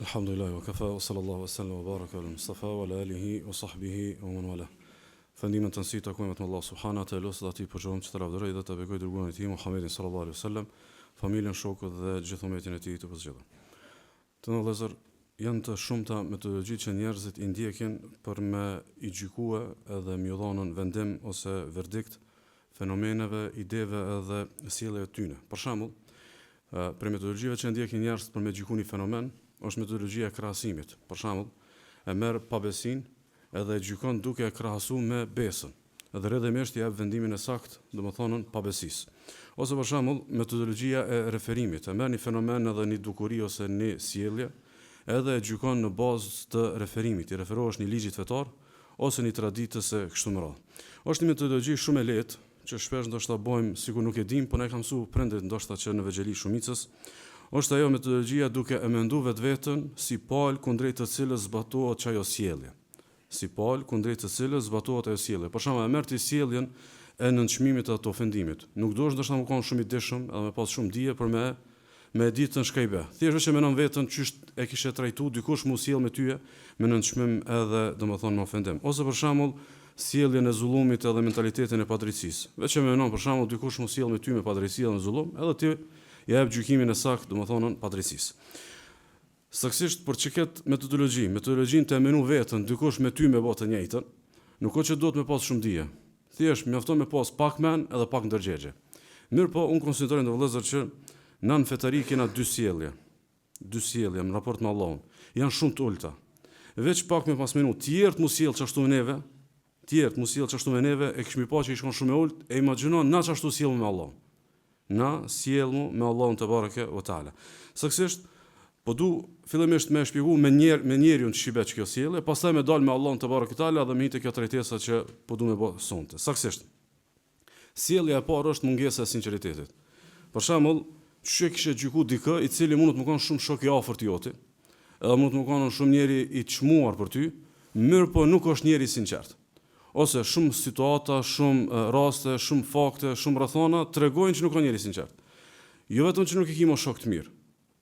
Alhamdulillah, wa kafa, wa sallallahu wa sallam, wa baraka ala Mustafa, wa ala alihi, wa sahbihi, wa man wala. Fëndimin të nësi të akuimet me Allah subhana, të elosë dhe ati përgjëm që të lavdëroj dhe të bekoj dërguan e ti, Muhammedin sallallahu alaihi wa sallam, familjen, shokët dhe gjithë umetin e ti të pëzgjithë. Të në lezër, janë të shumëta metodologji që njerëzit i ndjekin për me i gjykue edhe mjodhanën vendim ose verdikt fenomeneve, ideve edhe sjelljeve tyne. Për shembull, për metodologjive që ndjekin njerëzit për me gjyku një fenomen, është metodologjia e krahasimit. Për shembull, e merr pabesin edhe e gjykon duke e krahasuar me besën. Edhe rrjedhimisht jep vendimin e saktë, domethënë pabesisë. Ose për shembull, metodologjia e referimit. E merr një fenomen edhe një dukuri ose një sjellje, edhe e gjykon në bazë të referimit. I referohesh një ligjit fetar ose një traditës e kështu me radhë. Është një metodologji shumë e lehtë që shpesh ndoshta bëjmë sikur nuk e dim, por ne kam mësuar prindërit ndoshta që në vegjëli shumicës. Është ajo metodologjia duke e menduar vetveten si palë kundrejt të cilës zbatohet çajo sjellje. Si palë kundrejt të cilës zbatohet ajo sjellje. Për shembull, e merr ti sjelljen e nënçmimit atë ofendimit. Nuk duhesh ndoshta më kon shumë i dishëm edhe me pas shumë dije për me ditë të shkëjbe. Thjesht që menon veten çysh e kishe trajtuar dikush mu sjell me tyje me nënçmim edhe domethënë me ofendim. Ose për shembull, sjelljen e zullumit edhe mentalitetin e padrejtisë. Veç e menon për shembull dikush mu sjell me ty me padrejti dhe me zullum, edhe ti ja jep gjykimin e saktë, domethënë padrejtisë. Saktësisht për çket metodologjinë të menu veten dikush me ty me bë të njëjtën, nuk ka që duhet me pas shumë dije. Thjesht mjafton me pas pak mend edhe pak ndërgjegje. Mirë po, unë konsideroj në vëllezër që në fetari kena dy sjellje në raport me Allahun. Janë shumë të ulta. Veç pak me pas menu, tjertë mu sjell çashtu me neve, e kishmi pa që i shkon shumë e ult, e imagjino na çashtu sjell me Allahun. Na sjellmu me Allahun te bareke ve taala. Saktësisht po du fillimisht me shpjegu me njeriu të shibet kjo sjellje, pastaj me dal me Allahun te bareke ve taala dhe me hitë kjo trajtesa që po du me bë sonte. Saktësisht. Sjellja e parë është mungesa e sinqeritetit. Për shembull, çu kishe gjyku dikë i cili mund të më kon shumë shok i afërt joti, edhe mund të më kon shumë njeri i çmuar për ty, mirë po nuk është njeri i sinqert. Ose shumë situata, shumë raste, shumë fakte, shumë rrethona tregojnë që nuk ka njeri sinqert. Jo vetëm që nuk i kimo shok të mirë,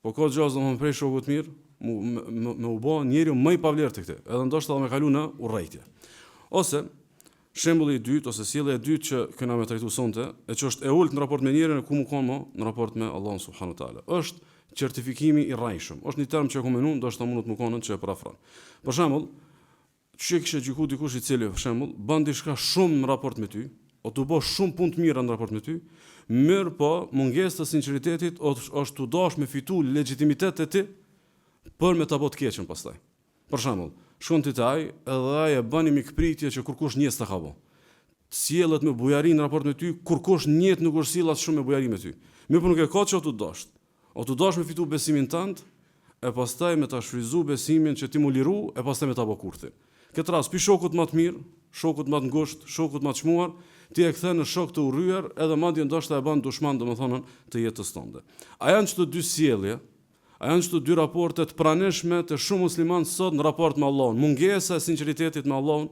po ka gjasë domethënë prej shokut të mirë, me u bë njeriu më i pavlerë të këtij, edhe ndoshta edhe me kalu në urrëtie. Ose shembulli i dytë ose sjellja e dytë që kena me trajtuar sonte, e që është e ulët në raport me njeriun e ku më kon më në raport me Allahun subhanahu teala. Është certifikimi i rrajshëm. Është një term që e komenun, ndoshta mund të më konën që e parafron. Për shembull, që kishe gjyku dikush i cili, për shembull, bën diçka shumë në raport me ty, o të bësh shumë punë të mira në raport me ty, mirë po mungesë të sinqeritetit është të dash me fitu legitimitet e ti për me ta bë të keqen pastaj. Për shembull, shkon ti te ai, edhe ai e bën një mikpritje që kurkush njes ta ka bë. Sjellet me bujari në raport me ty, kurkush njet nuk është sillat shumë me bujari me ty. Mirë po nuk e ka që o të dash. O të dash me fitu besimin tënd, e pastaj me ta shfryzu besimin që ti mu liru, e pastaj me ta bë kurthi. Këtë rast, pi shokut më të mirë, shokut më të ngushtë, shokut më të çmuar, ti e kthen në shok të urryer, edhe madje ndoshta e bën dushman domethënë të jetës tënde. A janë këto dy sjellje? A janë këto dy raporte të pranishme të shumë muslimanë sot në raport me Allahun? Mungesa e sinqeritetit me Allahun,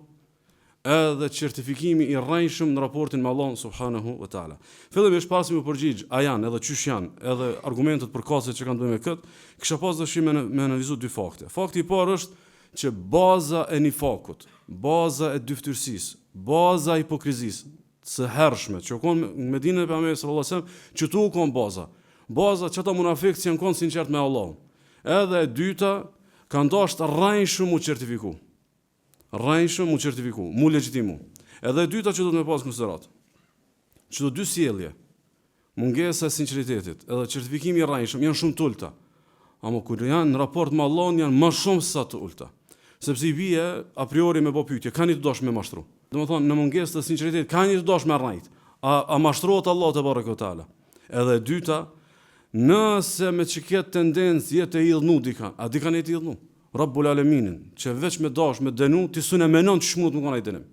edhe certifikimi i rrejshëm në raportin me Allahun subhanahu wa taala. Fillimisht pasi më përgjigj, a janë edhe çysh janë, edhe argumentet përkatëse që kanë bënë me këtë, kisha pas dashur me analizu dy fakte. Fakti i parë është që baza e nifakut, baza e dyftërsisë, baza e hipokrizisë, së hershme, që kon në Medinën e Pejgamberit sallallahu alajhi wasallam, që tu kon baza që ata munafiqët janë kon sinqert me Allahun. Edhe e dyta, kanë dashur rrajshëm u certifiku. Mu legjitimu. Edhe e dyta që do të më pas konsiderat. Çdo dy sjellje, mungesa e sinqeritetit, edhe certifikimi i rrajshëm janë shumë të ulta. Ama kur janë në raport me Allahun janë më shumë se sa të ulta. Sepse i bie a priori me bë pyetje, kanë të dosh me mashtru. Domethënë në mungesë të sinqeritetit kanë të dosh me rrajt. A mashtrohet Allahu te bareke teala. Edhe e dyta, nëse me çiket tendencë jetë e idhnu dika, a di kanë të idhnu? Rabbul Alaminin, që veç me dash me dënu, ti sunë menon të shmut më kanë ai dënim.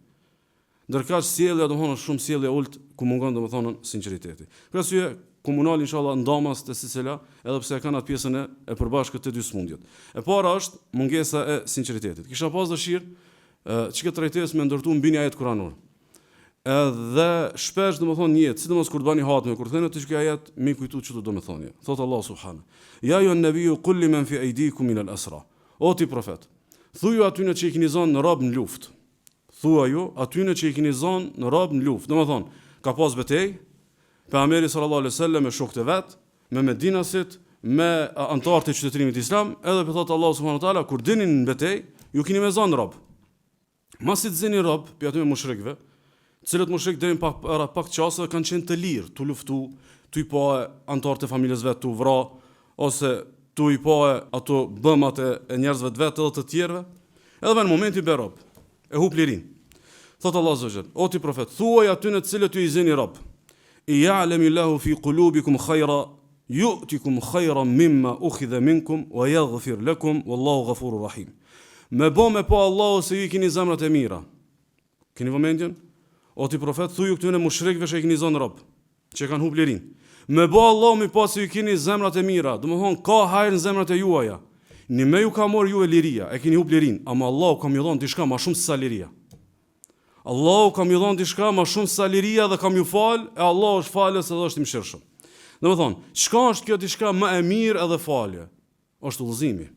Ndërka sjellja domethënë shumë sjellje ult ku mungon domethënë sinqeriteti. Për arsye komunal inshallah ndamas të secila, edhe pse kanë atë pjesën e përbashkët të dy smundjet. E para është mungesa e sinqeritetit. Kisha pas dëshirë që këtë trajtesë me ndërtu mbi një ajet kuranor. Edhe shpesh domethënë jetë, sidomos kur të bani hatme, kur thënë ti që ajet mi kujtu çu do të thonë. Thot Allah subhanahu. Ja ju an-nabiyyu qul liman fi aydikum min al-asra. O ti profet, thuaju atyne që i keni zonë në rob në luftë. Thuaju atyne që i keni zonë në rob në luftë. Domethënë, ka pas betejë, pejgamberi sallallahu alaihi wasallam me shokët e vet, me Medinasit, me anëtarët e qytetërimit islam, edhe thot Allah subhanahu wa taala kur dinin në betejë, ju keni me zonë rob. Masi të zini rob, pi aty me mushrikëve, cilët mushrik deri pak çase kanë qenë të lirë, tu luftu, tu i pa anëtarët e familjes vet tu vra, ose tu i pa ato bëmat e njerëzve të vet edhe të tjerëve, edhe në momentin be rob, e hub lirin. Thot Allah azza wa jall, o ti profet, thuaj atyne të cilët ju i zini rob, i ya'lamu Allahu fi qulubikum khayra, yu'tikum khayran mimma ukhidha minkum wa yaghfir lakum wallahu ghafurur rahim. Me pa Allahu se ju keni zemrat e mira. Keni vëmendjen? O ti profet, thuju këtyne mushrikëve që i keni zonë rob, që kanë hub lirin. Me Allah mi pa se ju keni zemrat e mira, domethënë ka hajër në zemrat e juaja. Ni me ju ka marr ju e liria, e keni hub lirin, ama Allahu ka më dhënë diçka më shumë se sa liria. Allahu ka më dhënë diçka më shumë se sa liria dhe kam ju fal, e Allahu është falës edhe është i mëshirshëm. Domethënë, çka është kjo diçka më e mirë edhe falje? Është udhëzimi.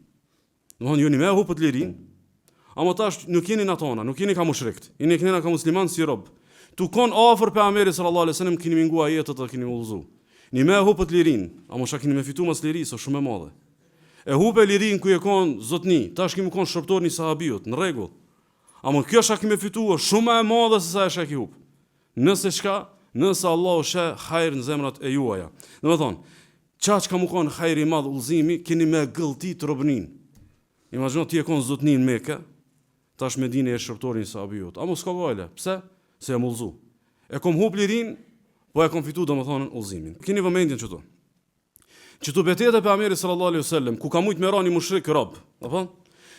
Domethënë ju ni me hupët lirin, ama tash nuk jeni natona, nuk jeni ka mushrikët, jeni keni ka musliman si rob. Tu kon afër pejgamberit sallallahu alaihi wasallam keni mingu ajetet dhe keni udhëzu. Ni me hupët lirin, ama sa keni me fitu mas lirisë shumë e madhe. E hupe lirin ku e kon zotni, tash kemi kon shërptor një sahabiut, në rregull. Ama kjo sa kemi fituar shumë e madhe se sa e shaki hup. Nëse çka, nëse Allahu sheh hajër në zemrat e juaja. Domethënë, çka më kon hajri i madh udhëzimi, keni me gëlltit robnin. Imagjino ti e kon zotnin në Mekë, tash Medinë e shërptorin sahabiut. Ama s'ka vale, pse? Se e mullzu. E kom hub lirin, po e kom fitu domethënë udhëzimin. Keni vëmendjen çtu. Çtu betejë e pejgamberit sallallahu alaihi wasallam, ku ka shumë merani mushrik rob, apo?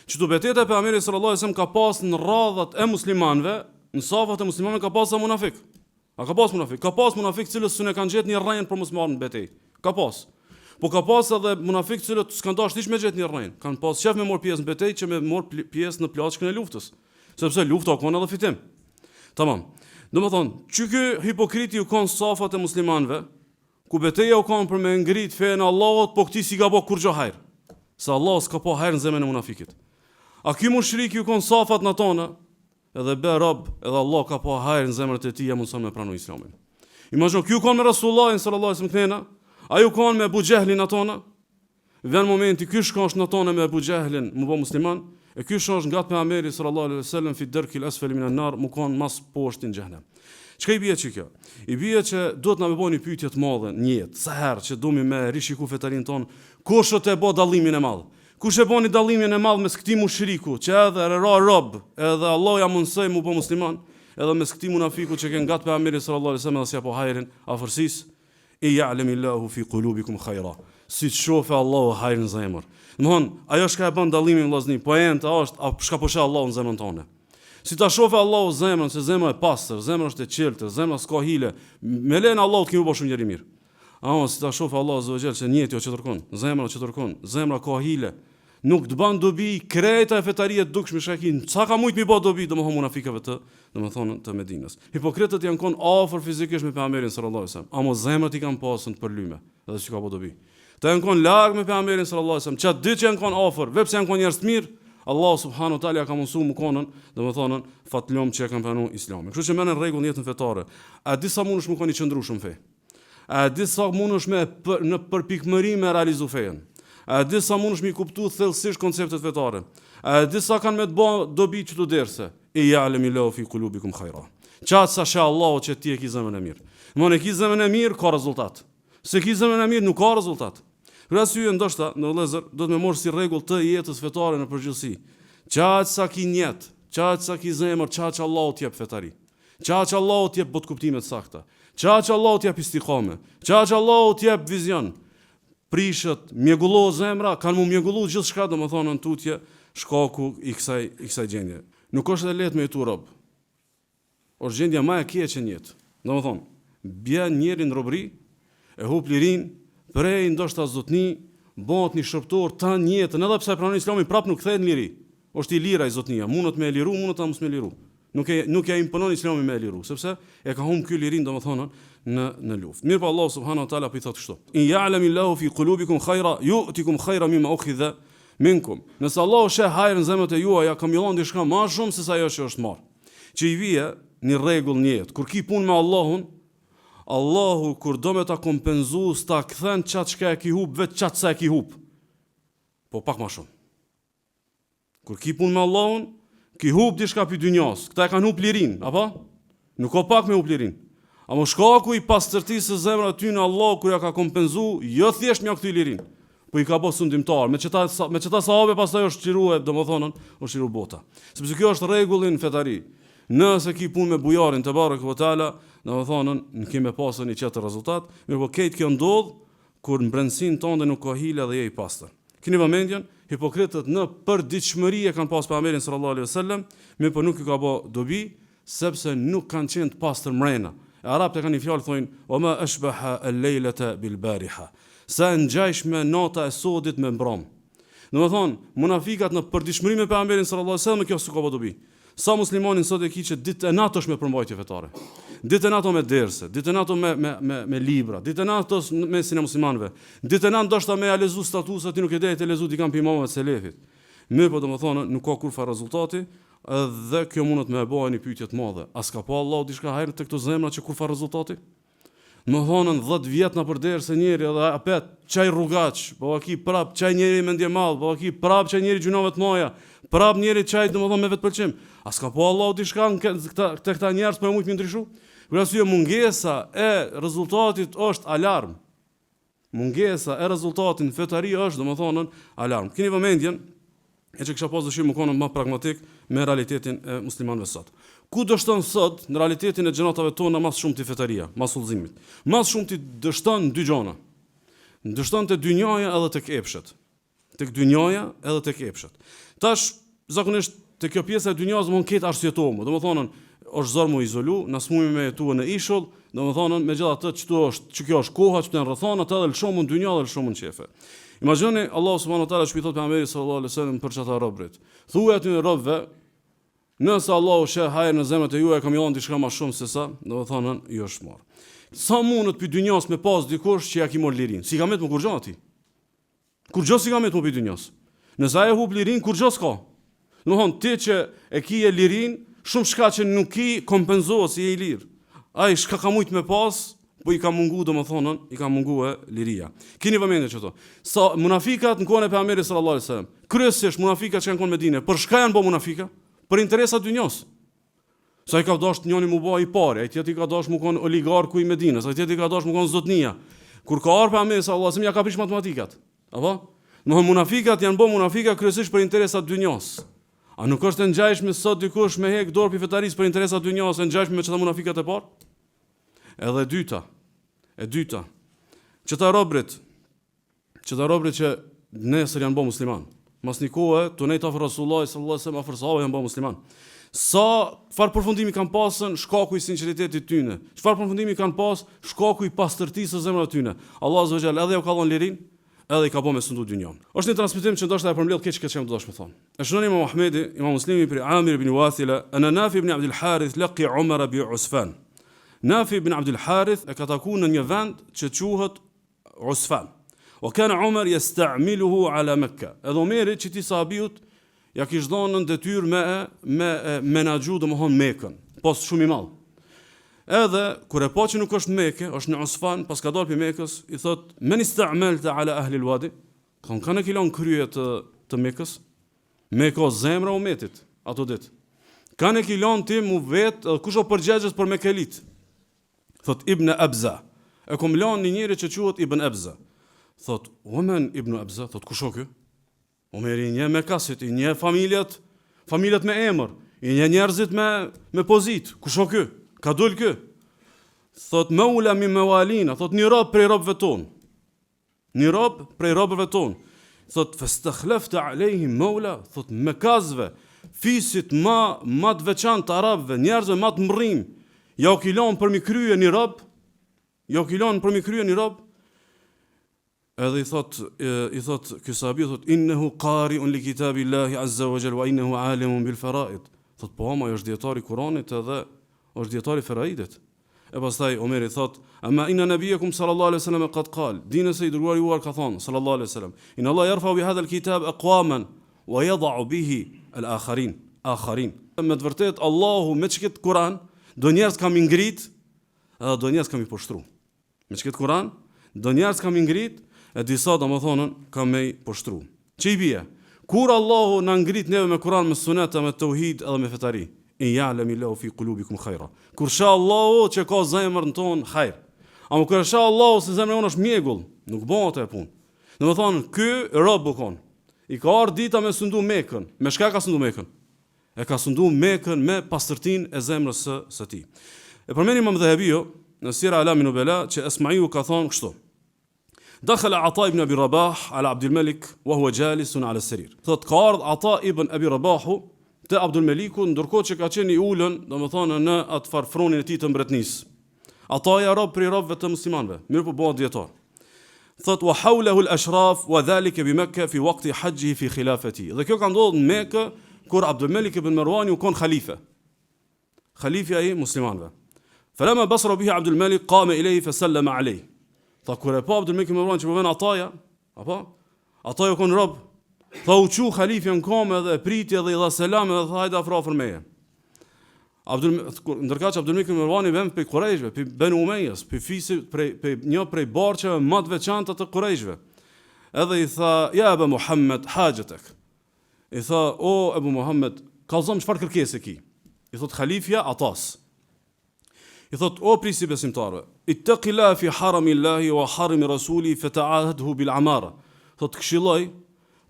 Çtu betejë e pejgamberit sallallahu alaihi wasallam ka pas në radhat e muslimanëve, në safat e muslimanëve ka pas munafik. A ka pas munafik? Ka pas munafik cilës sunë kanë gjetë një rrenë për mos marrë në betejë. Ka pas. Po ka pas edhe munafik cilët s'kan dashur hiç me gjetë një rrenë. Kan pas shef me marr pjesë në betejë që me marr pjesë në plaçkën e luftës. Sepse lufta ka edhe fitim. Tamam. Domethënë, çu ky hipokriti u kon safat e muslimanëve, ku betejë u kon për me ngrit fen Allahut, po këti si ka bë kurrë hajër. Se Allah s'ka po hajër në zemrën e munafikit. A ky mushrik u kon safat në tonë, edhe be rob, edhe Allah ka po hajër në zemrën e tij, ja mundson me pranoj Islamin. Imagjino ky u kon me Rasulullahin sallallahu alaihi wasallam, ai u kon me Abu Jahlin në tonë. Vjen momenti ky shkosh në tonë me Abu Jahlin, mu bë musliman. E ky shosh nga pejgamberi sallallahu alaihi wasallam fi darkil asfali min an-nar, mu kon mas poshtë në xhenem. Çka i bie kjo? I bie që duhet na bëni pyetje të mëdha në jetë. Sa herë që duam me rishiku fetarin ton, kush e bë dallimin e madh? Kush e bën dallimin e madh mes këtij mushriku, që edhe ra rob, edhe Allah ja mundsoi mu bë musliman, edhe mes këtij munafiku që kanë gat pejgamberi sallallahu alaihi wasallam si apo hajrin afërsisë, i ya'lamillahu fi qulubikum khayra. Si të shofe Allahu hajrin në zemër. Domthon, ajo që e bën dallimin vllazni, poenta është apo çka po sheh Allahu në zemrën tonë. Si ta shofe Allahu zemrën, se zemra e pastër, zemra është e qeltër, zemra s'ka hile, me len Allahu të kemi bërë shumë njëri mirë. Ama si ta shofe Allahu azza wa jall se njëti o çetërkon, zemra çetërkon, zemra ka hile, nuk të bën dobi kreta e fetaria të dukshme shakin. Sa ka shumë mi bë dobi domthon munafikëve të, domthon të Medinës. Hipokritët janë kon afër fizikisht me pejgamberin sallallahu alajhi wasallam, ama zemrat i kanë pasur të përlyme, edhe si ka bë dobi. Ta janë kon larg me pejgamberin sallallahu alajhi wasallam, çat dy që janë kon afër, vetë janë kon njerëz të mirë, Allah subhanahu wa taala ka mësuar më konën, domethënë fatlom që kanë pranuar Islamin. Kështu që merren rregull në jetën fetare. A di sa mundesh më koni qëndrueshëm fe? A di sa mundesh me në përpikmëri me realizu fejen? A di sa mundesh me kuptu thellësisht konceptet fetare? A di sa kanë me të bë dobi çtu derse? E ya'lamillahu fi qulubikum khayra. Çat sa sha Allahu që ti e ke zemrën e mirë. Domthonë e ke zemrën e mirë ka rezultat. Se ke zemrën e mirë nuk ka rezultat. Për arsye ndoshta në vëllezër do të më marr si rregull të jetës fetare në përgjithësi. Çat sa ki njet, çat sa ki zemër, çat që Allahu t'jep fetari. Çat që Allahu t'jep bot kuptime të sakta. Çat që Allahu t'jep istiqame. Çat që Allahu t'jep vizion. Prishet, mjegullo zemra, kanë mu mjegullu gjithçka, domethënë në tutje shkaku i kësaj gjendje. Nuk është e lehtë me jetu rob. Është gjendja më e keqe në jetë. Domethënë, bjen njëri në robëri, e hub lirin, prej ndoshta zotni, bëhet një shërptor tan jetën, edhe pse pranon Islamin prap nuk kthehet në liri. Është i lira i zotnia, mundet me liru, mundet ta mos me liru. Nuk ja imponon Islami me liru, sepse e ka humbur ky lirin domethënë në luftë. Mirë, Allah subhanahu wa taala po i thotë kështu: In ya'lamillahu fi qulubikum khayra yu'tikum khayra mimma ukhidha minkum. Nëse Allah sheh hajër në zemrat e juaja, kamillon diçka më shumë se sa ajo që është marrë. Që i vije një rregull në jetë. Kur ki punë me Allahun, Allahu kur do me ta kompenzu, s'ta kthen çat çka e ki hub, vetë çat sa e ki hub. Po pak më shumë. Kur ki punë me Allahun, ki hub diçka pi dynjas. Këta e kanë hub lirin, apo? Nuk ka pak me hub lirin. Amo shkaku i pastërtisë së zemrave ty në Allah kur ja ka kompenzu, jo thjesht mja këtë lirin, po i ka bë sundimtar. Me çeta sahabe pastaj është çirue, domethënë, është çiru bota. Sepse kjo është rregulli në fetari. Nëse ki punë me bujarin te barek ve taala, domethënë, ne kemi pasur një çetë rezultat, mirë po këtë kjo ndodh kur në brendsinë tonë nuk ka hile dhe je i pastër. Keni vëmendjen, hipokritët në përditshmëri e kanë pas pejgamberin sallallahu alaihi wasallam, mirë po nuk i ka bë dobi sepse nuk kanë qenë të pastër mrena. Arabët e kanë një fjalë thonë: "Wa ma ashbaha al-laylata bil-bariha." Sa ngjajshme nota e sodit me mbrom. Domethënë, munafikat në përditshmëri me pejgamberin sallallahu alaihi wasallam kjo s'ka bë dobi. Sa muslimanin sot e kiçë ditë e natë është me përmbajtje fetare. Ditë e natë me derse, ditë e natë me libra, ditë e natë me sinë muslimanëve. Ditë e natë ndoshta me lezu statusa ti nuk e di të lezu di kanë imamëve të selefit. Mirë po domethënë nuk ka kurrë rezultati, dhe kjo mundet me bëhen një pyetje të madhe. A s'ka pa Allahu diçka hajër te këto zemra që kurrë rezultati? Më thonën 10 vjet na përderë se njëri edhe apet çaj rrugaç, po aki prap çaj njëri me ndjemall, po aki prap çaj njëri gjunove të moja, prap njëri çaj domethënë me vetpëlqim. A s'ka pa Allahu diçka këta njerëz po mund të ndryshu? Për arsye mungesa e rezultatit është alarm. Mungesa e rezultatit në fetari është domethënë alarm. Keni vëmendjen e që kësha pas dëshirë më konë më pragmatik me realitetin e muslimanëve sot. Ku dështon sot në realitetin e gjenatave tona mas shumë të fetaria, mas ullzimit? Mas shumë të dështon dy gjona. Dështon të dynjaja edhe të kepshet. Të dynjaja edhe të kepshet. Tash, zakonisht, të kjo pjesë e dynjas më në ketë arsyetomë. Do më thonën, është zorë më izolu, nësmumi me jetu në ishull, do më thonën, me gjitha të që kjo është koha, që të në rëthonat edhe lëshomë në dynja dhe lëshomë në qefe. Imagjoni Allah subhanahu wa taala shpitot pejgamberi sallallahu alaihi wasallam për çata robrit. Thuaj aty në robëve, nëse Allahu sheh hajër në zemrat e juaja kamillon diçka më shumë se sa, do të thonë ju është marr. Sa mundet pi dynjas me pas dikush që ja ki mor lirin? Si ka met më kurrë aty? Kurrë si ka met më pi dynjas? Nëse ai hub lirin, kurrë s'ka. Do të thonë ti që e ki e lirin, shumë shka që nuk ki kompenzohet si je i lirë. Ai shka ka mujt me pas, po i ka mungu domethënë, i ka mungu e liria. Keni vëmendje çto? Sa munafikat në kohën e pejgamberit sallallahu alajhi wasallam, kryesisht munafikat që kanë qenë në Medinë, për çka janë bë munafika? Për interesa dynjos. Sa i ka dashur njëri mu bë i parë, ai tjetri ka dashur mu kon oligarku i Medinës, ai tjetri ka dashur mu kon zotnia. Kur ka ardhur pejgamberi sallallahu alajhi wasallam ja ka prish matematikat. Apo? Domethënë munafikat janë bë munafika kryesisht për interesa dynjos. A nuk është e ngjajshme sot dikush me hek dorë pi fetaris për interesa dynjos, e ngjajshme me çata munafikat e parë? Edhe e dyta, çeta robrit që nesër janë bë musliman. Mas një kohë, të nejtë afër Rasulullah sallallahu alaihi wasallam afër sahabëve janë bë musliman. Çfarë përfundimi kanë pasën shkaku i sinqeritetit tyne? Çfarë përfundimi kanë pas shkaku i pastërtisë së zemrave tyne? Allah azza wa jalla edhe u ka dhënë lirin, edhe i ka bë me sundu dynjon. Është një transmetim që ndoshta e përmbledh keq që do të më thonë. E shënon Imam Ahmedi, Imam Muslimi për Amir ibn Wathila, ana Nafi ibn Abd al-Harith laqi Umar bi Usfan. Nafi ibn Abd al-Harith e ka takuar në një vend që quhet Usfan. O kana Umar yasta'miluhu ala Mekka. Edhe Omeri që ti sahabiut ja kish dhënë në detyrë me menaxhu domthon Mekën, pas shumë i madh. Edhe kur e pa që nuk është Mekë, është në Usfan, pas ka dalë pi Mekës, i thot: "Men ista'malta ala ahli al-wadi?" Kanë kilon krye të Mekës. Mekë zemra umetit ato ditë. Kanë kilon ti mu vet, kush o përgjigjes për Mekelit? Thot Ibn Abza. E kom lanë një njëri që quhet Ibn Abza. Thot, omen Ibn Abza, thot, kush o kë? Omeri një me kasit, i një familjet me emër, i një njerëzit me pozit, kush o kë? Ka dul kë? Thot, maula mi mawalina, thot, një rob prej robëve tonë. Një rob prej robëve tonë. Thot, fastakhlafta alejhim maula, thot, me kazve, fisit ma të veçantë të arabëve, njerëzve ma të mbrim, ja u kilon për mi krye një rob, edhe i thot ky sahabi thot innehu qari'un li kitabillahi azza wa jalla wa innehu alimun bil fara'id. Thot po ama është dietari i Kuranit edhe është dietari i Faraidit. E pastaj Omeri thot, "Amma inna nabiyakum sallallahu alaihi wasallam qad qal", dinë se i dërguari juar ka thënë sallallahu alaihi wasallam, "Inna Allah yarfa'u bi hadha al-kitab aqwaman wa yad'u bihi al-akharin." Me të vërtet Allahu me çket Kur'an do njerëz kam i ngrit, edhe do njerëz kam i poshtru. Me çket Kur'an do njerëz kam i ngrit, e disa domethënë kam me i poshtru. Ç'i bie? Kur Allahu na ngrit neve me Kur'an, me sunet, me tauhid edhe me fetari. In ya'lamu Allahu fi qulubikum khaira. Kur sha Allahu që ka zemrën tonë hajr. Ama kur sha Allahu se zemra jonë është mjegull, nuk bëhet e punë. Domethënë ky rob bukon. I ka ardhur dita me sundu Mekën. Me çka ka sundu Mekën? E ka sundu Mekën me pastërtinë e zemrës së tij. E përmend Imam Dhahabiu në Sira Alamin Nubala që Esmaiu ka thonë kështu. دخل عطاء ibn Abi Rabah ala Abdul Malik وهو جالس على السرير. Thot ka ardhur Ata ibn Abi Rabahu te Abdul Maliku ndërkohë që ka qenë i ulën, domethënë në atë farfronin e tij të mbretënisë. Ataja rob për robëve të muslimanëve, mirë po bëhet dietar. Thot wa hawlahu al-ashraf wa dhalika bi Makkah fi waqti hajjihi fi khilafati. Dhe kjo ka ndodhur në Mekë kur Abdul Malik ibn Marwan u kon khalife. Khalifi ai muslimanëve. فلما بصر به عبد الملك قام إليه فسلم عليه. Tha kur e pa Abdul Malik ibn Marwan që po vjen Ataja, apo? Ataja kon rob. Tha u çu halifin kome dhe priti dhe i dha selam dhe tha hajde afro afër meje. Ndërkaq Abdul Malik ibn Marwan i vjen pe Qurayshve, pe Banu Umayas, pe fisit një prej barqeve më të veçanta të Qurayshve. Edhe i tha ja Abu Muhammad hajatak. I tha o Abu Muhammad, kallzom çfarë kërkesë ki? I thot halifja Atas. I thot o prisi besimtarëve, ittaqilla fi haramillahi wa harami rasuli fata'ahadhu bil amara. Thot këshilloj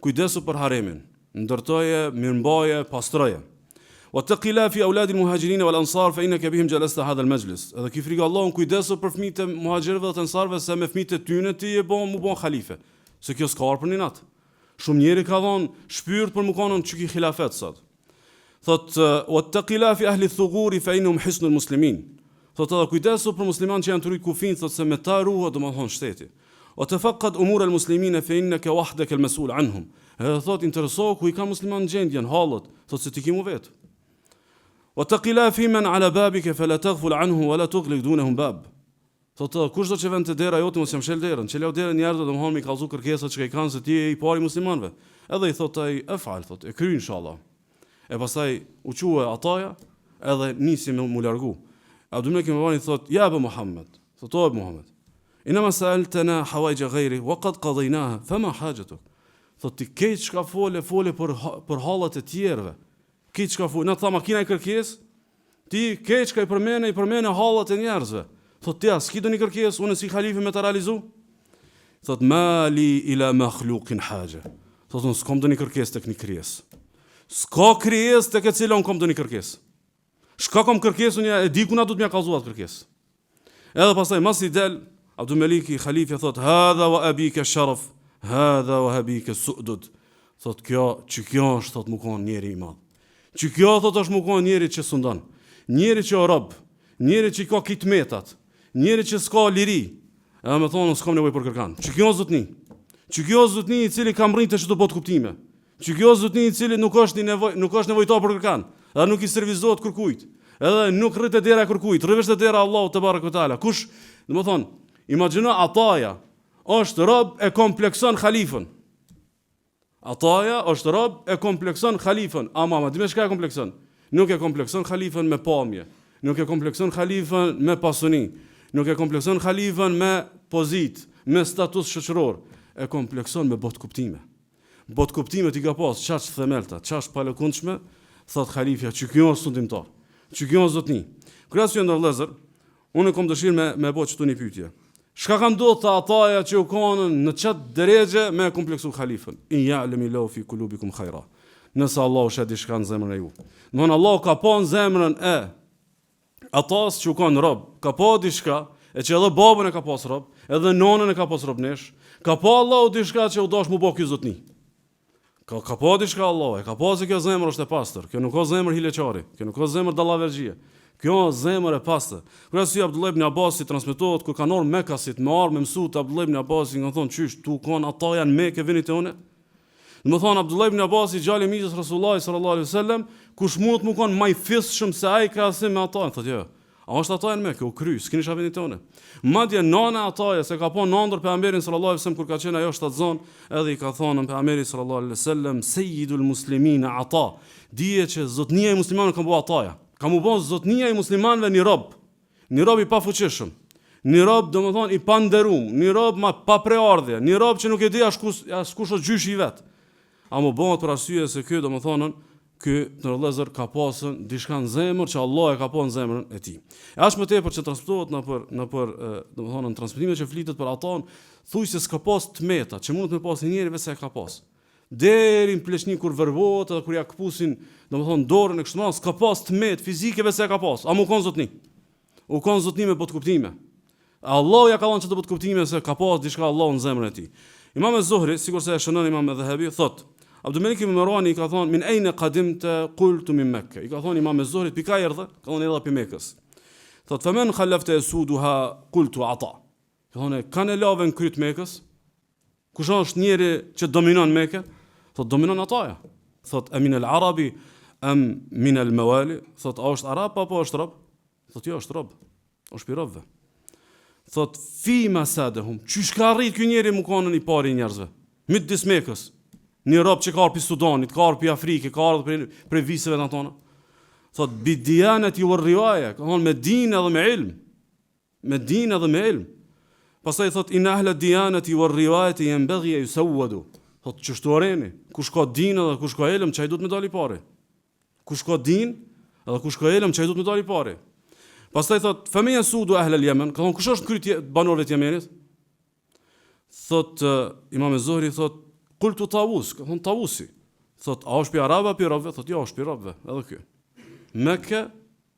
kujdesu për haremin, ndërtoje, mirëmbaje, pastroje. Wattaqilla fi auladi al-muhajirin wal ansar fa innaka bihim jalasta hadha al-majlis. Edhe ki frikë Allahun kujdesu për fëmijët e muhaxhirëve dhe të ansarëve se me fëmijët e tyre ti e bën mu bën halife. Se kjo s'ka për një natë. Shumë njerë ka dhënë shpirt për më kanë çuki xhilafet sot. Thot wattaqilla fi ahli thuguri fa innahum hisnul muslimin. Thot edhe kujdesu për muslimanë që janë të rrit kufin, thot se me ta ruhet domethënë shteti. O tafaqqad umur al-muslimin fa innaka wahdaka al-mas'ul anhum. Edhe thot intereso ku i ka muslimanë gjendjen, hallet, thot se ti kimu vet. O taqila fi man ala babika fala taghful anhu wala tughliq dunahum bab. Thot kush do të vend te dera jote mos jam shel derën, çelo derën njerëzve domethënë mi kallzu kërkesat që i kanë se ti je i pari muslimanëve. Edhe i thot ai e fal, thot e kry inshallah. E pastaj u quhe Ataja edhe nisi me mu largu. Abdul Malik ibn Marwan thot ja Abu Muhammad, thot o Abu Muhammad, inma sa'altana hawaij ghayri wa qad qadaynaha fama hajatuk. Thot ti ke çka fole për hallat e tjerëve. Ke çka fole, na tha makina e kërkesë, ti ke çka i përmene hallat e njerëzve. Thot ti as ki doni kërkesë, unë si halife me ta realizu. Thot mali ila makhluqin haja. Thot unë s'kam doni kërkesë tek një krijes. S'ka krijes tek e cila unë kam doni kërkesë. Shka kam kërkesë, unë e di kuna do të mja kallzuat kërkesë. Edhe pastaj mas i del Abdul Malik i halifja thot hadha wa abika sharaf, hadha wa abika su'dud. Thot kjo është thot më kon njeri i madh. Që kjo thot është më kon njeri që sundan. Njeri që o rob, njeri që ka kitmetat, njeri që s'ka liri. Edhe më thonë s'kam nevojë për kërkan. Që kjo zotni. Që kjo zotni i cili ka mbrinte çdo botë kuptime. Që kjo zotni i cili nuk është nevojtar për kërkan. Edhe nuk i servizohet kërkujt. Edhe nuk rrit e dera kërkujt, rrëvesh e dera Allahu te barekuhu teala. Kush, domethënë, imagjino Ataja është rob e komplekson halifën. Ataja është rob e komplekson halifën. Ama dimë çka e komplekson? Nuk e komplekson halifën me pamje, nuk e komplekson halifën me pasuni, nuk e komplekson halifën me pozit, me status shoqëror, e komplekson me botë kuptime. Botë kuptime ti ka pas çash themelta, çash palëkundshme, thot halifja, që kjo është sundimtar. Që kjo është zotni. Krasë ndër vëllezër, unë kam dëshirë me bëj çtu një pyetje. Çka ka ndodhur ta Ataja që u kanë në çat drejje me kompleksu halifën? In ya'lamu Allahu fi qulubikum khaira. Nëse Allahu shet diçka në zemrën e ju. Domthon Allahu ka pa në zemrën e Atas që u kanë rob, ka pa diçka, e që edhe babën e ka pas rob, edhe nonën e ka pas rob nesh, ka pa Allahu diçka që u dash mu bë ky zotni. Ka pa diçka Allahu, ka pa se kjo zemër është e pastër, kjo nuk ka zemër hileqari, kjo nuk ka zemër dallavergjie. Kjo është zemër e pastër. Kur asi Abdullah ibn Abbas transmetohet kur kanë ardhur Mekasit me ardhmë mësuat Abdullah ibn Abbas i kanë thonë çysh tu kanë ata janë Mekë vini te unë. Do të thonë Abdullah ibn Abbas i gjallë i mijës Resulullah sallallahu alaihi wasallam kush mund të më konë maj fisshëm se ai ka asim me ata? Thotë jo. A është ata në Mekë, u kry, s'keni vendin tonë. Madje nana ataja se ka po nëndër pejgamberin sallallahu alaihi wasallam kur ka qenë ajo shtatzon, edhe i ka thonë pejgamberi sallallahu alaihi wasallam sayyidul muslimin ata. Dije që zotnia e muslimanëve ka bu ataja. Ka mu bo zotnia e muslimanëve një rob i pafuqishëm. Një rob domethënë i panderum, një rob pa preardhje, një rob që nuk e di as kush është gjyshi i vet. A mu bëhet për arsye se ky domethënë ky në vëllezër ka pasën diçka në zemër që Allah e ka pasur në zemrën e tij. E as më tepër që transmetohet në domethënë në transmetime që flitet për ata, thuaj se s'ka pas tmeta, që mund të më pasë njëri vetë se ka pas. Deri në pleqni kur vërbohet edhe kur ja kpusin domethënë dorën e kështu me s'ka pas tmet fizike vetë se ka pas. A mu kon zotni? U kon zotni me botkuptime. Allah ja ka dhënë çdo botkuptime se ka pas diçka Allah në zemrën e tij. Imam az-Zuhri, sikur se e shënon Imam az-Zahabi, thotë Abdul Malik ibn Marwan i ka thonë min ayna qadimta qultu min Mekka. I ka thonë Imam az-Zuhri pika erdhë, ka thonë edhe pi Mekës. Thotë faman khallafta yasuduha qultu ata. Ka thonë kanë lavën kryt Mekës. Kush është njëri që dominon Mekë? Thotë dominon ataja. Thotë amin al-arabi am min al-mawali? Thotë a është arab apo është rob? Thotë jo është rob. Është pi robëve. Thotë fi masadahum. Çish ka arrit ky njeri më kanë i pari njerëzve? Midis Mekës. Një rob që ka arë për Sudanit, ka arë për Afrike, ka arë për viseve në tona. Thot, bidianet ju rrivaja, ka thonë me din edhe me ilm. Me din edhe me ilm. Pastaj thot, in ahla dianet ju rrivaja të jenë bedhje ju sawadu. Thot, qështu areni, kush ka din edhe kush ka ilm, që a i du të me dali pare. Kush ka din edhe kush ka ilm, që a i du të me dali pare. Pastaj thot, fëmija sudu ahla l-Jemen, ka thonë, kush është kryt banorët Jemenit? Thot, Imam az-Zuhri thot, Kultu Tawus, ka thonë Tawusi. Thot, a është pi araba, pi robëve? Thot, jo, është pi robëve, edhe kjo. Mekke,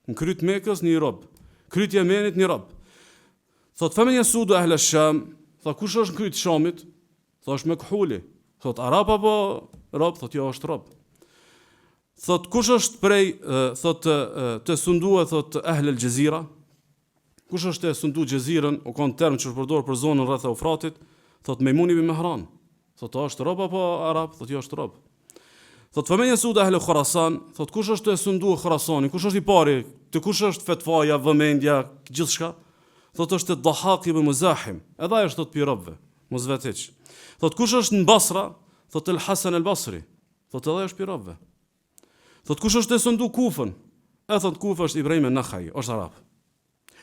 në kryt Mekës një robë. Kryt Jemenit një robë. Thot, femen jasudu ahle Sham, thot, kush është në kryt Shamit? Thot, është Mekhuli. Thot, araba apo robë? Thot, jo, është robë. Thot, kush është prej, thot, të sundua, thot, ahle l-Gjezira? Kush është të sundu Gjezirën, o konë term që është përdorë për zonën rreth e Eufratit? Thot, Mejmuni bin Mehran. Thot, a është rob apo arab? Thot, jo është rob. Thot, fëmen jasudu ahle Khurasan, thot, kush është të sundu Khurasani? Kush është i pari? Të kush është fetfaja, vëmendja, gjithë shka? Thot, është të Dahak ibn Muzahim. Edha është thot pi robëve, mos vetë. Thot, kush është në Basra? Thot, el Hasan el Basri. Thot, edha është pi robëve. Thot, kush është të sundu Kufën? Thot, Kufë është Ibrahim an-Nakhai, është arab.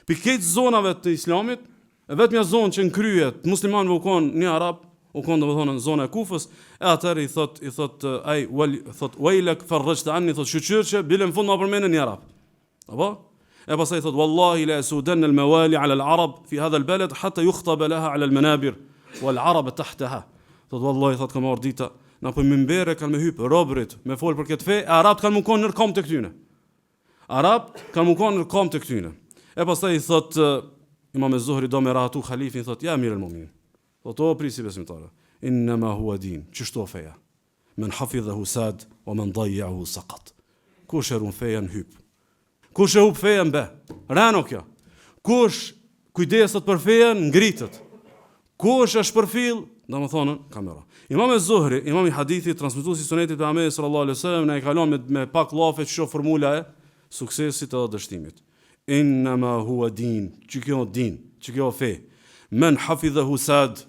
Pi këtë zonave të Islamit, vetmja zonë që në kryet, muslimanëve u konë një arab, u konë domethënë në zonën e Kufës, atëherë i thot ai thot wailak farrajta anni, thot shqyr që bile në fund ma përmendën një arab. Apo? E pastaj thot wallahi la yasudanna al-mawali ala al-arab fi hadha al-balad hatta yukhtaba laha ala al-manabir wal-arab tahtaha. Thot wallahi thot kam ardita, na po minbere kanë me hyp robrit, me fol për këtë fe, arabt kanë më konë në kom të këtyne. Arabt kanë më konë në kom të këtyne. E pastaj thot Imam az-Zuhri do me rahatu khalifin, thot ja mirë al-mu'minin. Thot, o prisi besimtare, innama hua din, qështu feja, men hafidhahu sad, o men dajjahu saqat. Kush e run feja në hyp? Kush e hup feja në be? Rano kjo. Kush kujdeset për feja në ngritët? Kush e shpërfil? Da më thonën, kamera. Imam az-Zuhri, imam i hadithi, transmituesi sunetit për Muhamedit sallallahu alaihi wasallam, na i kalon me pak llafe që shoh formula e suksesit edhe dështimit. Innama hua din, që kjo din, që kjo fe. Men hafidhahu sad,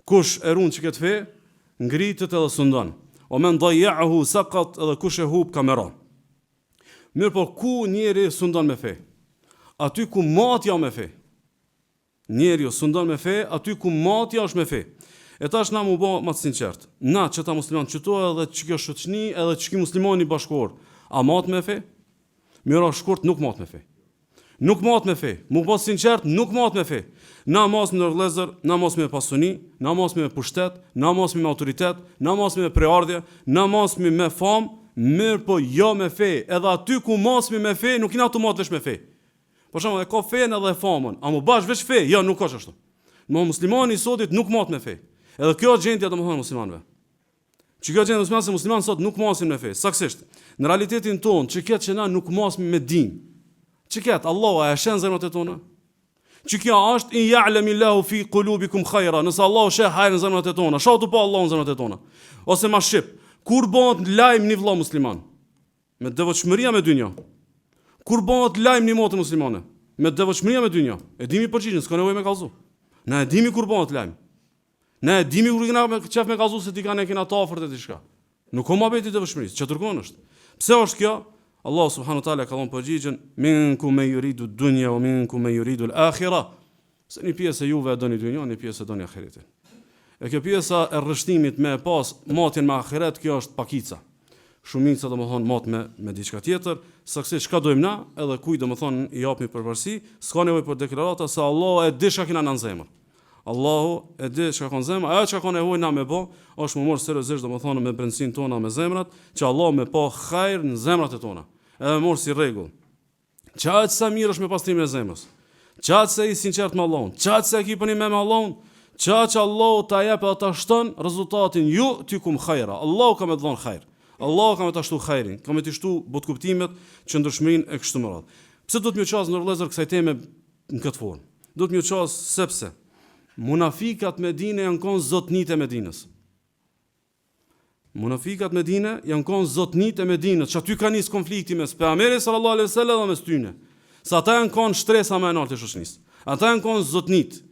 kush e runë që këtë fe, ngritët edhe sundon. O men dajjahu saqat, edhe kush e hub kamera. Mirë po, ku njeri sundon me fe? Aty ku matja me fe. Njeri sundon me fe, aty ku matja është me fe. E tash na mu bo më të sinqert. Na që ta musliman qëto edhe që kjo shoqni, edhe që ki muslimani bashkor, a mat me fe? Mirë shkurt nuk mat me fe. Nuk mat me fe. Mu po sinqert, nuk mat me fe. Na mos me vëllezër, na mos me pasuni, na mos me pushtet, na mos me autoritet, na mos me preardhje, na mos me fam, mirë po jo me fe. Edhe aty ku mos me fe, nuk ina automat vesh me fe. Por shembull, e ka fen edhe famën, a mu bash veç fe? Jo, nuk është ashtu. Mo muslimani i sotit nuk mat me fe. Edhe kjo gjendja domethënë muslimanëve. Që kjo gjendja musliman sot nuk masin me fe. Saksisht, në realitetin tonë, që këtë që na nuk masim me din. Që këtë, Allah a e shenë zemrat e tona? Që kjo është, in ja'lemillahu fi qulubikum khajra, nëse Allah sheh hajrë në zemrat e tona, shatu pa Allah në zemrat e tona. Ose ma shqip, kur bëhet lajm një vëlla musliman? me devotshmëria me dynjë. Kur bëhet lajm në motë muslimane, me devotshmëria me dynjë. E dimi përgjigjen, s'ka nevojë me kallzu. Na e dimi kur bëhet lajm. Na e dimi kur kena qef me kallzu se ti kanë kena të afërt e diçka. Nuk ka mëbeti devotshmërisë, që turkon është. Pse është kjo? Allah subhanahu wa taala ka dhënë përgjigjen: minkum me yuridu dunya wa minkum me yuridu al-akhirah. Se një pjesë juve e doni dynjën, një pjesë e doni ahiretin. E kjo pjesa e rrështimit me pas matjen me ahiret, kjo është pakica. Shumica domethënë mat me diçka tjetër, sakse çka dojmë na, edhe kujt domethënë i japim përparësi, s'ka nevojë për deklarata se Allah e di çka kena në zemër. Allahu e di çka ka në zemër, ajo çka ka nevojë na me bë, është më morë seriozisht domethënë me brendsinë tona me zemrat, që Allah me pa hajër në zemrat e tona. Edhe morë si rregull. Çfarë sa mirë është me pastrimin e zemrës. Çfarë se i sinqert me Allahun, çfarë se ki punim me Allahun, çfarë që Allahu ta jep e ta shton rezultatin ju ty kum khajra. Allahu ka me dhon hajër. Allahu ka me ta shtu hajrin, ka me të shtu botkuptimet, qëndrueshmërinë e kështu me radhë. Pse do të më ças në vëllezër kësaj teme në këtë formë? Do të më ças sepse munafikat me dine janë kon zotnit e Medinës. Munafikat me dine janë kon zotnit e Medinës, që aty ka nis konflikti mes pejgamberit sallallahu alaihi wasallam dhe mes tyne. Sa ata janë kon shtresa më e lartë e shoqënisë. Ata janë kon zotnit.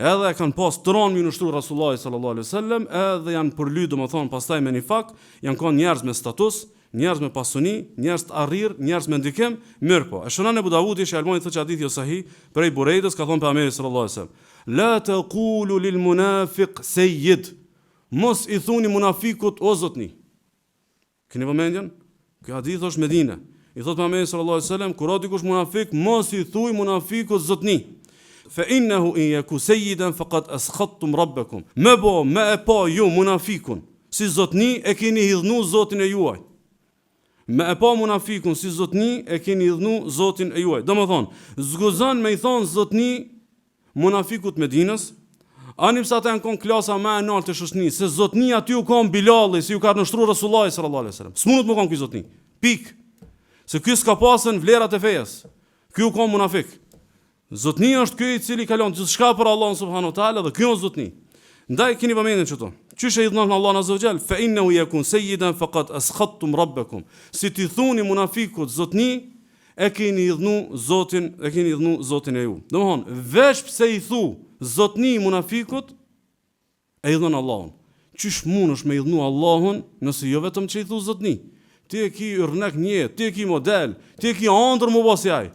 Edhe kanë pas tron mi nushtru Rasulullah sallallahu alaihi wasallam, edhe janë përly domethënë pastaj me nifak, janë kon njerëz me status, njerëz me pasuni, njerëz të arrir, njerëz me ndikim, mirë po. E shënon Abu Davudi që Albani thotë hadithi o sahih prej Burejdës ka thënë pejgamberi sallallahu alaihi wasallam: la taqulu lil munafiq sayyid. Mos i thuni munafikut o zotni. Keni vëmendjen? Ky hadith është Medinë. I thotë pejgamberi sallallahu alaihi wasallam, kur dikush munafik, mos i thuj munafikut zotni. Fa innahu in yaku sayyidan faqad askhattum rabbakum. Me e pa ju munafikun si zotni e keni hidhnu Zotin e juaj. Me e pa munafikun si zotni e keni hidhnu Zotin e juaj. Domethënë, zguzon me i thon zotni munafikut Medinës, ani pse ata janë kon klasa më e lartë të shoqënisë, se zotni aty u kon Bilalli, si u ka nështruar Resulullah sallallahu alaihi wasallam. S'mundet më kon ky zotni. Pik. Se ky s'ka pasën vlerat e fejes. Ky u kon munafik. Zotni është ky i cili kalon gjithçka për Allahun subhanahu wa taala dhe ky është zotni. Ndaj keni vëmendjen çto. Çish e idhnon Allahu azza wa jall, fa innahu yakun sayyidan faqad askhattum rabbakum. Si ti thuni munafikut zotni, e keni idhnu Zotin e ju. Domthon, veç pse i thu zotni munafikut, e idhnon Allahun. Çish mundesh me idhnu Allahun nëse jo vetëm që i thu zotni. Ti e ki yrnek një, ti e ki model, ti e ki ëndër më pas jaj.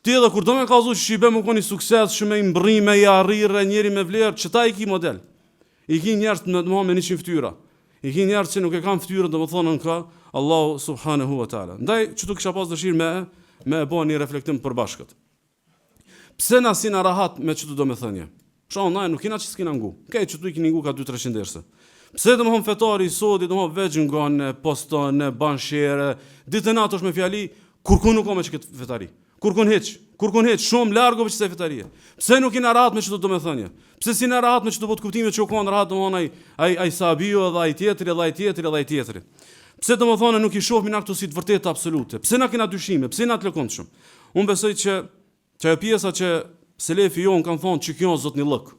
Ti edhe kur do me kazu që shibe më koni sukses, shumë i mbrime, i arrirë, njeri me vlerë, që ta i ki model. I ki njerës me 100 ftyra. I ki njerës që nuk e kam ftyrën dhe më thonë në ka Allahu subhanahu wa ta'ala. Ndaj, që tu kisha pas dëshirë me e bo një reflektim për bashkët. Pse na si na rahat me që tu do me thënje? Shonë, na nuk kina që s'kina ngu. Kej që tu i kini ngu ka 2-300 derse. Pse dhe më hon fetari i sodi, dhe më hon veç ngane, postone, banshere, ditë natë është me fjali, kur ku nuk o me që këtë fetari. Kur kun heq, shumë largo veç se fetarie. Pse nuk i na rahat me çdo domethënie? Pse si na rahat me çdo vot kuptime që u kanë rahat domthon ai Sabiu edhe ai tjetri. Pse domethënë nuk i shohim na këto si të vërtetë absolute? Pse na kena dyshime? Pse na të lëkondshëm? Unë besoj që ajo pjesa që selefi jon kanë thonë që kjo është zotni llok.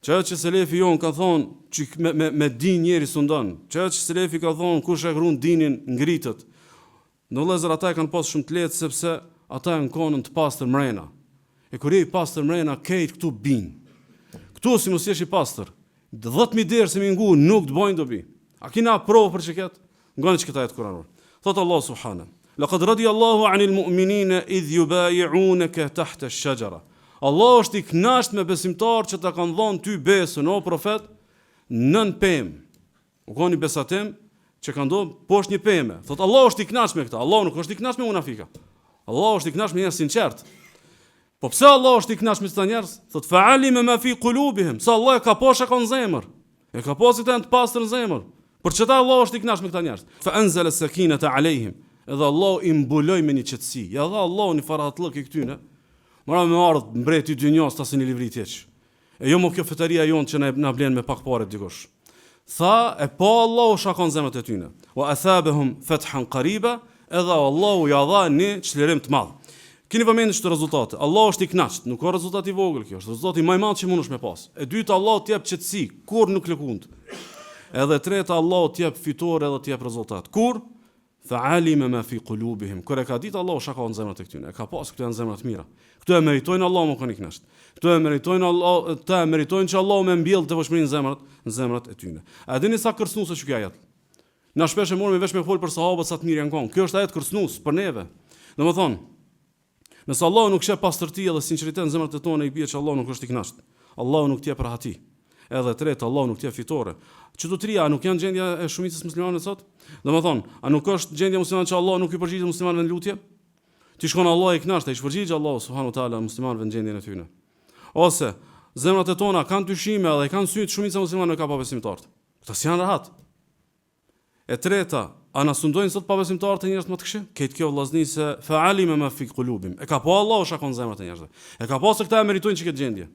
Që selefi jon kanë thonë që me din njeri sundon. Që selefi ka thonë kush e grun dinin ngritet. Në vëllezër ata kanë pas shumë të lehtë sepse ata janë konën të pastër mrena. E kur je i pastër mrena, kejt këtu bin. Këtu si mos jesh i pastër, 10.000 derë se mi ngu nuk të bojnë dobi. A kina provë për që ketë? Ngoni që këta jetë kuranur. Thotë Allah subhana. Laqad radiyallahu anil mu'minina idh yubayi'unaka tahta ash-shajara. Allah është i kënaqur me besimtarë që ta kanë dhënë ty besën o profet nën pemë. U koni besatem që kanë dhënë poshtë një pemë. Thotë Allah është i kënaqur me këtë. Allah nuk është i kënaqur me munafika. Allah është i kënaqur me njerëz sinqert. Po pse Allah është i kënaqur me këta njerëz? Thotë fa'alima ma fi qulubihim. Sa Allah e ka poshtë ka në zemër. E ka pasur të pastër në zemër. Për çeta Allah është i kënaqur me këta njerëz. Fa anzala sakinata alehim. Edhe Allah i mbuloi me një qetësi. Ja dha Allahu një farahatllëk i këtyne. Mora me ardh mbreti i dynjos tas në livrit hiç. E jo më kjo fetaria jon që na blen me pak parë dikush. Tha e pa Allahu shakon zemrat e tyne. Wa athabahum fathan qariba. Edhe Allahu ja dha një çlirim të madh. Keni vëmendje çto rezultate. Allah është i kënaqur, nuk ka rezultat i vogël kjo, është rezultati më i madh që mundesh me pas. E dyta Allah t'i jep qetësi, kur nuk lëkund. Edhe treta Allah t'i jep fitore edhe t'i jep rezultat. Kur? Fa'alima ma fi qulubihim. Kur e ka ditë Allahu çka ka në zemrat e këtyre. E ka pas këto janë zemra të mira. Këto e meritojnë Allahu më koni knasht. Këto e meritojnë Allah, ta meritojnë që Allahu më mbjell devotshmërinë në zemrat e tyre. A dini sa kërcënuese që kjo ajet? Na shpesh e morëm vesh me fol për sahabët sa të mirë janë kon. Kjo është ajet kërcënues për neve. Domethënë, nëse Allahu nuk sheh pastërti dhe sinqeritet në zemrat e tona, i bie që Allahu nuk është i knasht. Allahu nuk t'jep rahati. Edhe tretë, Allahu nuk t'jep fitore. Çdo tria nuk janë gjendja e shumicës muslimanëve sot? Domethënë, a nuk është gjendja muslimanëve që Allahu nuk i përgjigjet muslimanëve në lutje? Ti shkon Allahu i knasht, ai shpërgjigj Allahu subhanahu wa taala muslimanëve në gjendjen e tyre. Ose zemrat e tona kanë dyshime dhe kanë sy të shumica muslimanëve ka pabesimtarë. Këta janë rahat. E treta, a na sundojnë sot pabesimtarët e njerëz më të këqij? Këtë kjo vllazni se fa'alima ma fi qulubim. E ka pa Allahu shakon zemrat e njerëzve. E ka pa se këta e meritojnë që këtë gjendje.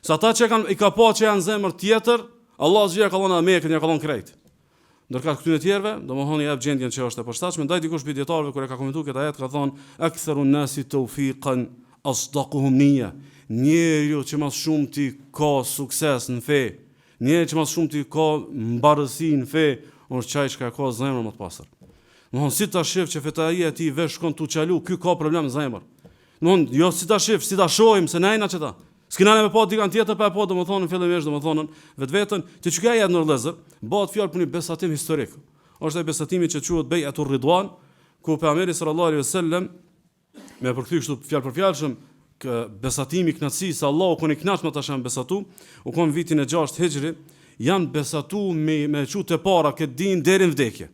Sa ata që kanë i ka pa që janë zemër tjetër, Allah zgjera ka dhënë me këtë, ka dhënë krejt. Ndërka këtyre të tjerëve, domethënë jep gjendjen që është e përshtatshme, ndaj dikush prej dietarëve kur e ka komentuar këtë ajet ka thonë aktharun nasi tawfiqan asdaquhum niyya. Njeriu që më shumë ti ka sukses në fe, njeriu që më shumë ti ka mbarësi në fe, është çaj që ka zemër më të pastër. Domethënë si ta shef që fetaria e tij vesh shkon tu çalu, ky ka problem në zemër. Domethënë jo si ta shef, si ta shohim se najna çeta. S'kena me pa dikant tjetër pa po domethënë në fillimisht domethënë vetveten ti çka ja në rrezë, bëhet fjalë për një besatim historik. Është ai besatimi që quhet Bai'atur Ridwan, ku pejgamberi sallallahu alaihi wasallam me përkthy kështu fjalë për fjalëshëm që besatimi i kënaqësisë se Allahu koni kënaqur me ta shën besatu, u kon vitin e 6 Hijri, janë besatu me çutë para këtë din deri në vdekje.